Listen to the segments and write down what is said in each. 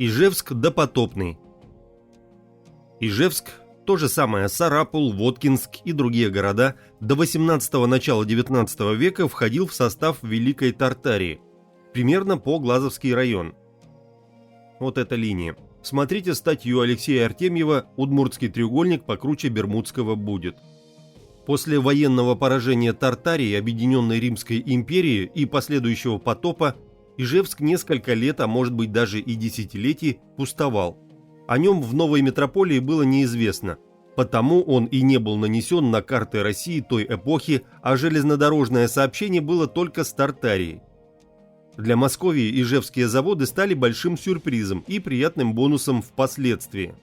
Ижевск допотопный. Ижевск, то же самое Сарапул, Воткинск и другие города до 18-го начала 19 века входил в состав Великой Тартарии, примерно по Глазовский район. Вот эта линия. Смотрите статью Алексея Артемьева «Удмуртский треугольник покруче Бермудского будет». После военного поражения Тартарии, Объединенной Римской империи и последующего потопа, Ижевск несколько лет, а может быть даже и десятилетий, пустовал. О нем в новой метрополии было неизвестно, потому он и не был нанесен на карты России той эпохи, а железнодорожное сообщение было только с Тартарией. Для Московии ижевские заводы стали большим сюрпризом и приятным бонусом впоследствии.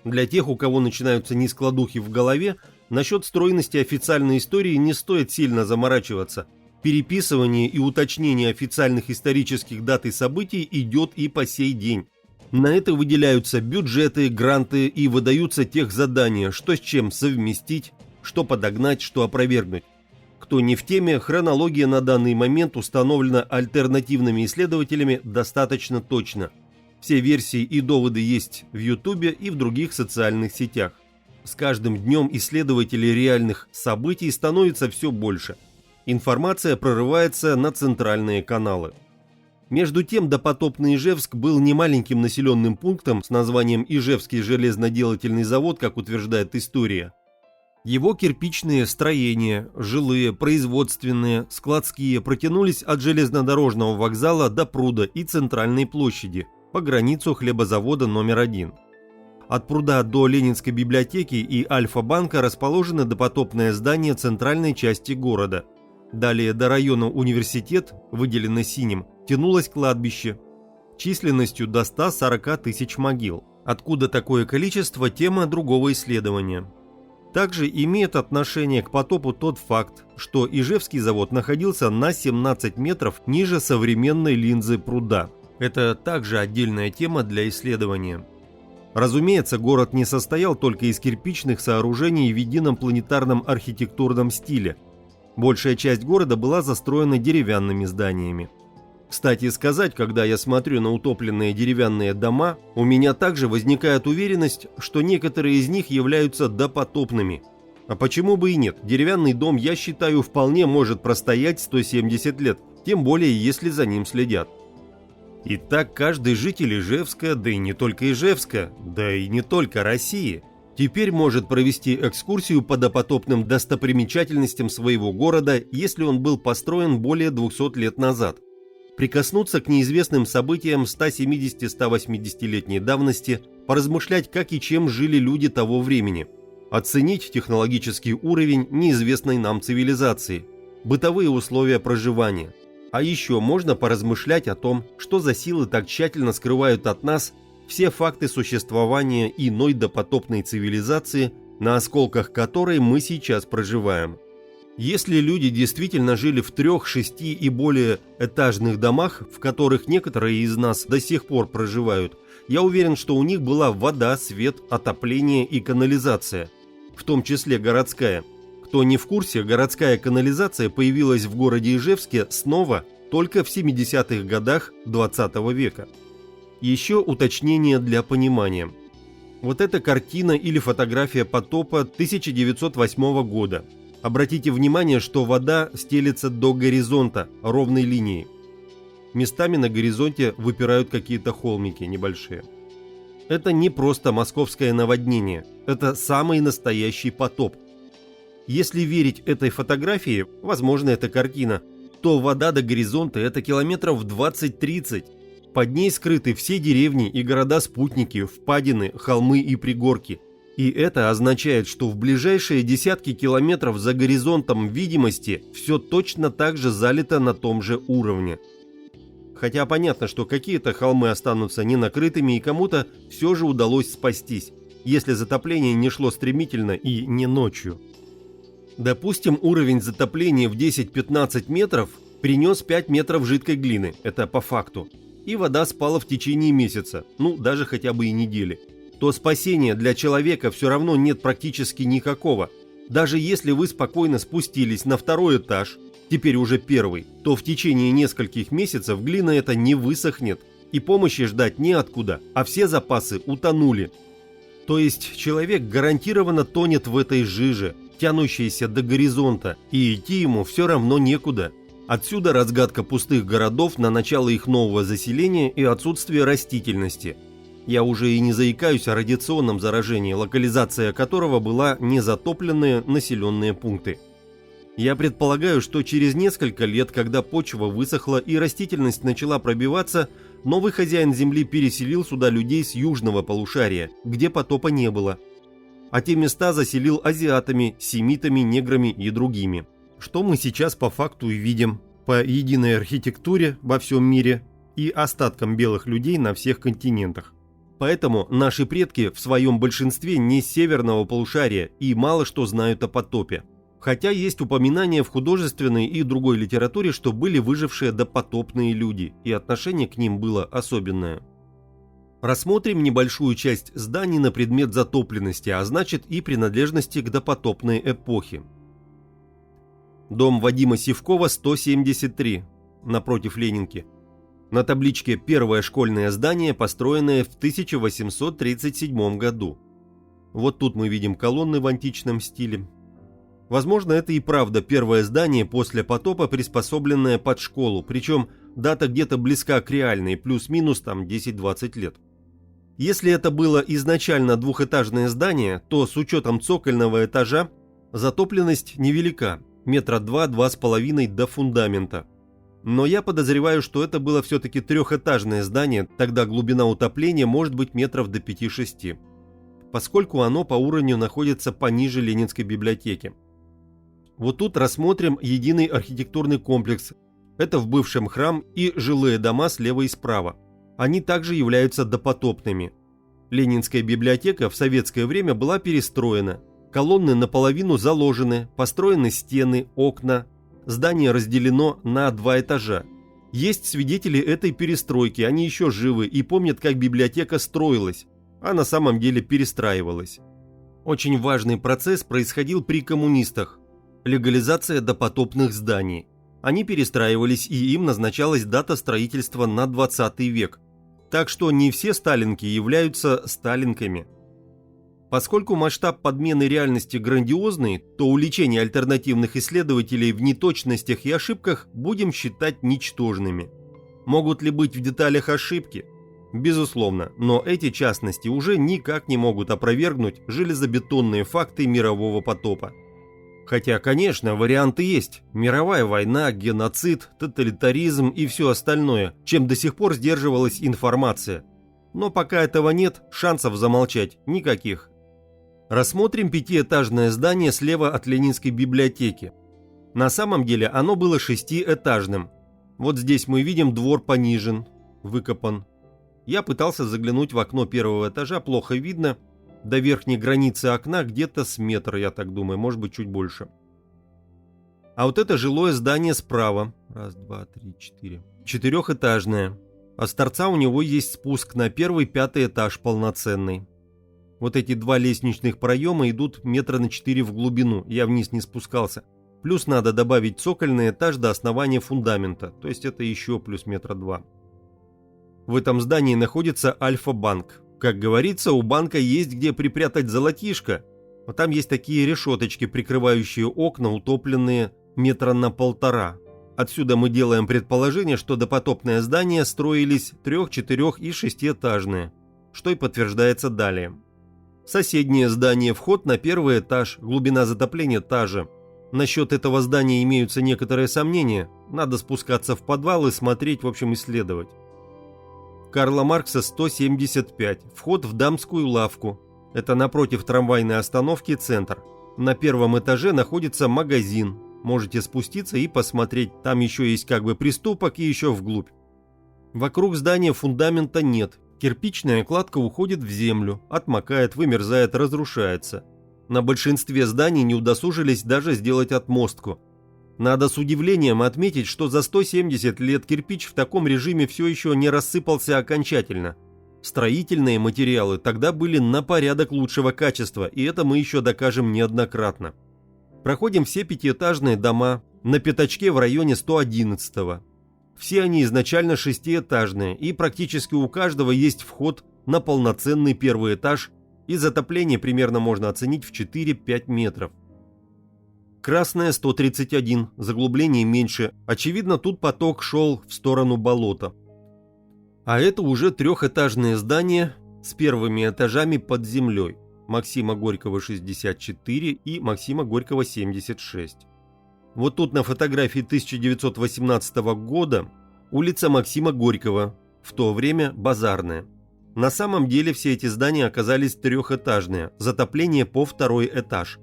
Для тех, у кого начинаются нескладухи в голове, насчет стройности официальной истории не стоит сильно заморачиваться. Переписывание и уточнение официальных исторических дат и событий идет и по сей день. На это выделяются бюджеты, гранты и выдаются техзадания, что с чем совместить, что подогнать, что опровергнуть. Кто не в теме, хронология на данный момент установлена альтернативными исследователями достаточно точно. Все версии и доводы есть в Ютубе и в других социальных сетях. С каждым днем исследователей реальных событий становится все больше. Информация прорывается на центральные каналы. Между тем, допотопный Ижевск был немаленьким населенным пунктом с названием Ижевский железноделательный завод, как утверждает история. Его кирпичные строения, жилые, производственные, складские протянулись от железнодорожного вокзала до пруда и центральной площади, по границу хлебозавода номер 1. От пруда до Ленинской библиотеки и Альфа-банка расположено допотопное здание центральной части города. Далее до района Университет, выделено синим, тянулось кладбище, численностью до 140 тысяч могил. Откуда такое количество – тема другого исследования. Также имеет отношение к потопу тот факт, что Ижевский завод находился на 17 метров ниже современной линзы пруда. Это также отдельная тема для исследования. Разумеется, город не состоял только из кирпичных сооружений в едином планетарном архитектурном стиле. Большая часть города была застроена деревянными зданиями. Кстати сказать, когда я смотрю на утопленные деревянные дома, у меня также возникает уверенность, что некоторые из них являются допотопными. А почему бы и нет? Деревянный дом, я считаю, вполне может простоять 170 лет, тем более если за ним следят. Итак, каждый житель Ижевска, да и не только Ижевска, да и не только России, теперь может провести экскурсию по допотопным достопримечательностям своего города, если он был построен более 200 лет назад. Прикоснуться к неизвестным событиям 170-180-летней давности, поразмышлять, как и чем жили люди того времени, оценить технологический уровень неизвестной нам цивилизации, бытовые условия проживания. А еще можно поразмышлять о том, что за силы так тщательно скрывают от нас все факты существования иной допотопной цивилизации, на осколках которой мы сейчас проживаем. Если люди действительно жили в 3, 6 и более этажных домах, в которых некоторые из нас до сих пор проживают, я уверен, что у них была вода, свет, отопление и канализация, в том числе городская. Кто не в курсе, городская канализация появилась в городе Ижевске снова только в 70-х годах 20 века. Еще уточнение для понимания. Вот эта картина или фотография потопа 1908 года. Обратите внимание, что вода стелется до горизонта ровной линией. Местами на горизонте выпирают какие-то холмики небольшие. Это не просто московское наводнение, это самый настоящий потоп. Если верить этой фотографии, возможно, это картина, то вода до горизонта – это километров 20-30. Под ней скрыты все деревни и города-спутники, впадины, холмы и пригорки. И это означает, что в ближайшие десятки километров за горизонтом видимости все точно так же залито на том же уровне. Хотя понятно, что какие-то холмы останутся ненакрытыми и кому-то все же удалось спастись, если затопление не шло стремительно и не ночью. Допустим, уровень затопления в 10-15 метров принес 5 метров жидкой глины, это по факту, и вода спала в течение месяца, ну даже хотя бы и недели. То спасения для человека все равно нет практически никакого. Даже если вы спокойно спустились на 2-й этаж, теперь уже 1-й, то в течение нескольких месяцев глина эта не высохнет, И помощи ждать неоткуда, а все запасы утонули. То есть человек гарантированно тонет в этой жиже, тянущейся до горизонта, и идти ему все равно некуда. Отсюда разгадка пустых городов на начало их нового заселения и отсутствие растительности. Я уже и не заикаюсь о радиационном заражении, локализация которого была незатопленные населенные пункты. Я предполагаю, что через несколько лет, когда почва высохла и растительность начала пробиваться, новый хозяин земли переселил сюда людей с южного полушария, где потопа не было. А те места заселил азиатами, семитами, неграми и другими. Что мы сейчас по факту и видим по единой архитектуре во всем мире и остаткам белых людей на всех континентах. Поэтому наши предки в своем большинстве не с северного полушария и мало что знают о потопе. Хотя есть упоминания в художественной и другой литературе, что были выжившие допотопные люди, и отношение к ним было особенное. Рассмотрим небольшую часть зданий на предмет затопленности, а значит и принадлежности к допотопной эпохе. Дом Вадима Сивкова, 173, напротив Ленинки. На табличке «Первое школьное здание, построенное в 1837 году». Вот тут мы видим колонны в античном стиле. Возможно, это и правда первое здание после потопа, приспособленное под школу, причем дата где-то близка к реальной, плюс-минус там 10-20 лет. Если это было изначально двухэтажное здание, то с учетом цокольного этажа затопленность невелика, метра 2-2,5 до фундамента. Но я подозреваю, что это было все-таки трехэтажное здание, тогда глубина утопления может быть метров до 5-6, поскольку оно по уровню находится пониже Ленинской библиотеки. Вот тут рассмотрим единый архитектурный комплекс. Это в бывшем храм и жилые дома слева и справа. Они также являются допотопными. Ленинская библиотека в советское время была перестроена. Колонны наполовину заложены, построены стены, окна. Здание разделено на 2 этажа. Есть свидетели этой перестройки, они еще живы и помнят, как библиотека строилась, а на самом деле перестраивалась. Очень важный процесс происходил при коммунистах. Легализация допотопных зданий. Они перестраивались, и им назначалась дата строительства на 20 век. Так что не все сталинки являются сталинками. Поскольку масштаб подмены реальности грандиозный, то увлечение альтернативных исследователей в неточностях и ошибках будем считать ничтожными. Могут ли быть в деталях ошибки? Безусловно, но эти частности уже никак не могут опровергнуть железобетонные факты мирового потопа. Хотя, конечно, варианты есть. Мировая война, геноцид, тоталитаризм и все остальное, чем до сих пор сдерживалась информация. Но пока этого нет, шансов замолчать никаких. Рассмотрим 5-этажное здание слева от Ленинской библиотеки. На самом деле оно было 6-этажным. Вот здесь мы видим двор понижен, выкопан. Я пытался заглянуть в окно 1-го этажа, плохо видно. До верхней границы окна где-то с метр, я так думаю, может быть чуть больше. А вот это жилое здание справа. 1, 2, 3, 4. 4-этажное. А с торца у него есть спуск на 1-5 этаж полноценный. Вот эти 2 лестничных проема идут метра на 4 в глубину, я вниз не спускался. Плюс надо добавить цокольный этаж до основания фундамента, то есть это еще плюс метра 2. В этом здании находится Альфа-банк. Как говорится, у банка есть где припрятать золотишко. А там есть такие решеточки, прикрывающие окна, утопленные метра на 1,5. Отсюда мы делаем предположение, что допотопные здания строились 3-, 4- и 6-этажные, что и подтверждается далее. Соседнее здание, вход на 1-й этаж, глубина затопления та же. Насчет этого здания имеются некоторые сомнения, надо спускаться в подвал и смотреть, в общем, исследовать. Карла Маркса, 175, вход в дамскую лавку. Это напротив трамвайной остановки «Центр». На 1-м этаже находится магазин. Можете спуститься и посмотреть, там еще есть как бы приступок и еще вглубь. Вокруг здания фундамента нет. Кирпичная кладка уходит в землю, отмокает, вымерзает, разрушается. На большинстве зданий не удосужились даже сделать отмостку. Надо с удивлением отметить, что за 170 лет кирпич в таком режиме все еще не рассыпался окончательно. Строительные материалы тогда были на порядок лучшего качества, и это мы еще докажем неоднократно. Проходим все 5-этажные дома на пятачке в районе 111-го. Все они изначально шестиэтажные, и практически у каждого есть вход на полноценный первый этаж, и затопление примерно можно оценить в 4-5 метров. Красная 131, заглубление меньше, очевидно, тут поток шел в сторону болота. А это уже трехэтажное здание с первыми этажами под землей. Максима Горького 64 и Максима Горького 76. Вот тут на фотографии 1918 года улица Максима Горького, в то время базарная. На самом деле все эти здания оказались трехэтажные, затопление по второй этаж.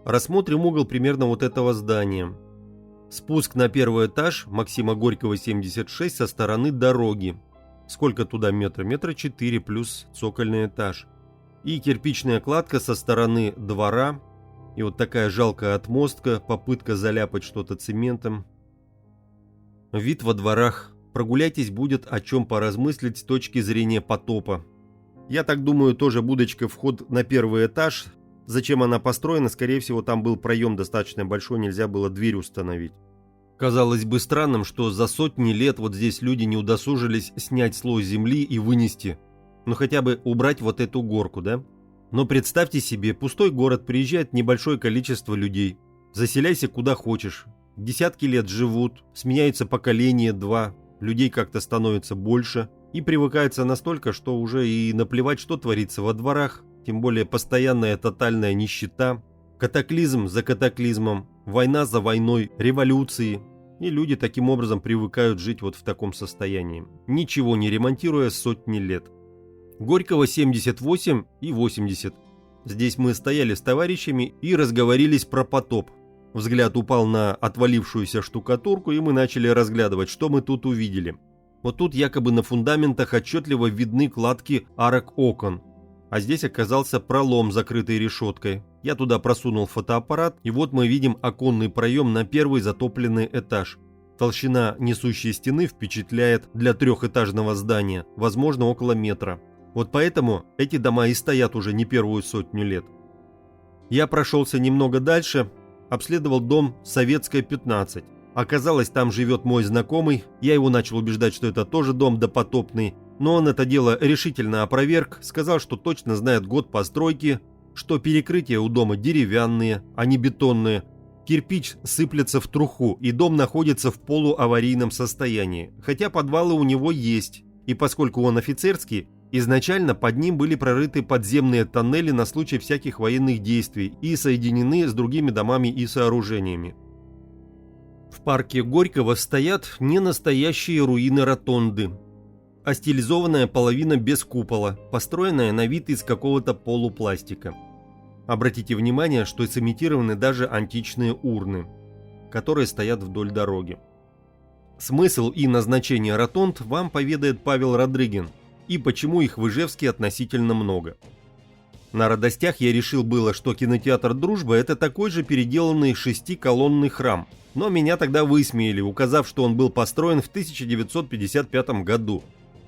Рассмотрим угол примерно вот этого здания. Спуск на первый этаж Максима Горького 76 со стороны дороги. Сколько туда метра? Метра 4 плюс цокольный этаж. И кирпичная кладка со стороны двора. И вот такая жалкая отмостка, попытка заляпать что-то цементом. Вид во дворах. Прогуляйтесь, будет о чем поразмыслить с точки зрения потопа. Я так думаю, тоже будочка вход на первый этаж. Зачем она построена? Скорее всего, там был проем достаточно большой, нельзя было дверь установить. Казалось бы странным, что за сотни лет вот здесь люди не удосужились снять слой земли и вынести. Ну хотя бы убрать вот эту горку, да? Но представьте себе, пустой город, приезжает небольшое количество людей. Заселяйся куда хочешь. Десятки лет живут, сменяются поколения, два. Людей как-то становится больше. И привыкается настолько, что уже и наплевать, что творится во дворах. Тем более постоянная тотальная нищета. Катаклизм за катаклизмом. Война за войной, революции. И люди таким образом привыкают жить вот в таком состоянии. Ничего не ремонтируя сотни лет. Горького 78 и 80. Здесь мы стояли с товарищами и разговорились про потоп. Взгляд упал на отвалившуюся штукатурку, и мы начали разглядывать, что мы тут увидели. Вот тут якобы на фундаментах отчетливо видны кладки арок окон. А здесь оказался пролом, закрытый решеткой. Я туда просунул фотоаппарат, и вот мы видим оконный проем на первый затопленный этаж. Толщина несущей стены впечатляет для трехэтажного здания, возможно, около метра. Вот поэтому эти дома и стоят уже не первую сотню лет. Я прошелся немного дальше, обследовал дом Советская, 15. Оказалось, там живет мой знакомый, я его начал убеждать, что это тоже дом допотопный, но он это дело решительно опроверг, сказал, что точно знает год постройки, что перекрытия у дома деревянные, а не бетонные, кирпич сыплется в труху, и дом находится в полуаварийном состоянии, хотя подвалы у него есть, и поскольку он офицерский, изначально под ним были прорыты подземные тоннели на случай всяких военных действий и соединены с другими домами и сооружениями. В парке Горького стоят не настоящие руины ротонды, а стилизованная половина без купола, построенная на вид из какого-то полупластика. Обратите внимание, что сымитированы даже античные урны, которые стоят вдоль дороги. Смысл и назначение ротонд вам поведает Павел Радрыгин, и почему их в Ижевске относительно много. На радостях я решил было, что кинотеатр «Дружба» — это такой же переделанный 6-колонный храм, но меня тогда высмеяли, указав, что он был построен в 1955 году.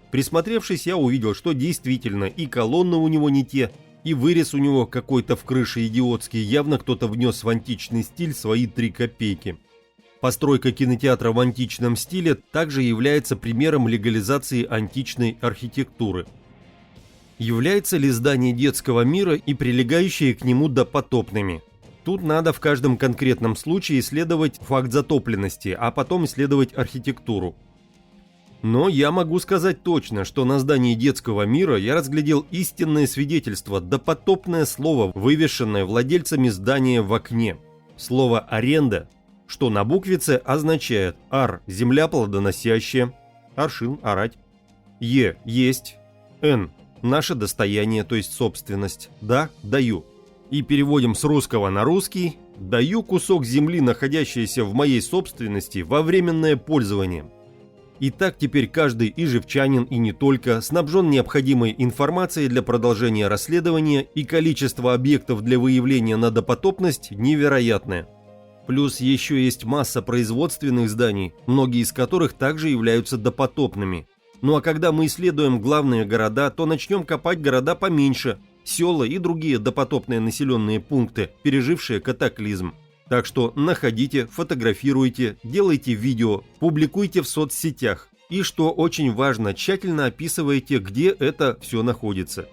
Присмотревшись, я увидел, что действительно и колонны у него не те, и вырез у него какой-то в крыше идиотский, явно кто-то внес в античный стиль свои 3 копейки. Постройка кинотеатра в античном стиле также является примером легализации античной архитектуры. Является ли здание детского мира и прилегающие к нему допотопными? Тут надо в каждом конкретном случае исследовать факт затопленности, а потом исследовать архитектуру. Но я могу сказать точно, что на здании детского мира я разглядел истинное свидетельство, допотопное слово, вывешенное владельцами здания в окне. Слово «аренда», что на буквице означает «ар» – земля плодоносящая, аршин – орать, «е» – есть, «н» – наше достояние, то есть собственность, «да» – даю. И переводим с русского на русский: даю кусок земли, находящийся в моей собственности, во временное пользование. И так теперь каждый ижевчанин и не только снабжен необходимой информацией для продолжения расследования, и количество объектов для выявления на допотопность невероятное. Плюс еще есть масса производственных зданий, многие из которых также являются допотопными. Ну а когда мы исследуем главные города, то начнем копать города поменьше, села и другие допотопные населенные пункты, пережившие катаклизм. Так что находите, фотографируйте, делайте видео, публикуйте в соцсетях. И что очень важно, тщательно описывайте, где это все находится.